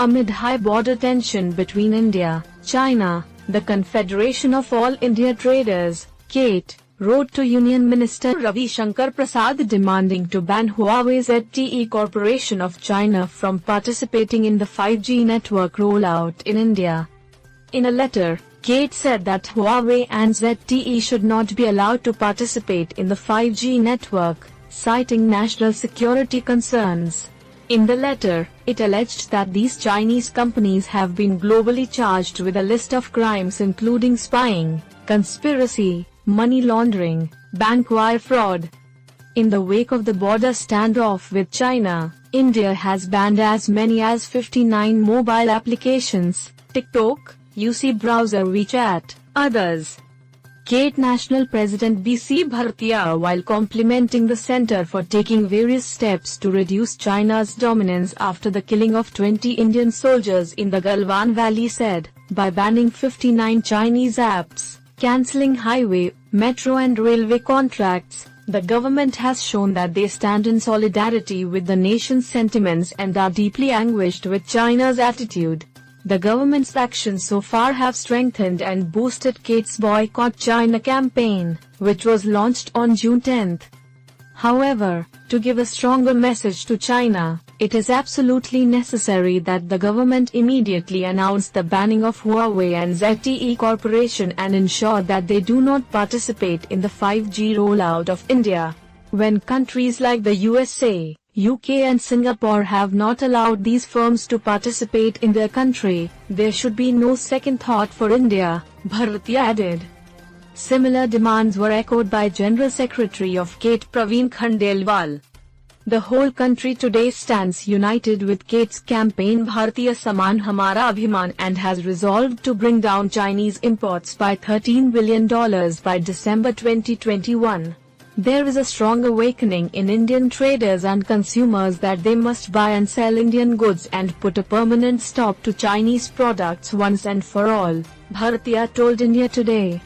Amid high border tension between India, China, the Confederation of All India Traders, CATE, wrote to Union Minister Ravi Shankar Prasad demanding to ban Huawei ZTE Corporation of China from participating in the 5G network rollout in India. In a letter, CATE said that Huawei and ZTE should not be allowed to participate in the 5G network, citing national security concerns. In the letter, it alleged that these Chinese companies have been globally charged with a list of crimes including spying, conspiracy, money laundering, bank wire fraud. In the wake of the border standoff with China, India has banned as many as 59 mobile applications, TikTok, UC browser, WeChat, others. CATE National President B.C. Bhartiya, while complimenting the center for taking various steps to reduce China's dominance after the killing of 20 Indian soldiers in the Galwan Valley, said, by banning 59 Chinese apps, cancelling highway, metro and railway contracts, the government has shown that they stand in solidarity with the nation's sentiments and are deeply anguished with China's attitude. The government's actions so far have strengthened and boosted CATE's Boycott China campaign, which was launched on June 10. However, to give a stronger message to China, it is absolutely necessary that the government immediately announce the banning of Huawei and ZTE Corporation and ensure that they do not participate in the 5G rollout of India. When countries like the USA, UK and Singapore have not allowed these firms to participate in their country, there should be no second thought for India, Bhartiya added. Similar demands were echoed by General Secretary of CATE Praveen Khandelwal. The whole country today stands united with CATE's campaign Bhartiya Saman Hamara Abhiman and has resolved to bring down Chinese imports by $13 billion by December 2021. There is a strong awakening in Indian traders and consumers that they must buy and sell Indian goods and put a permanent stop to Chinese products once and for all, Bhartiya told India Today.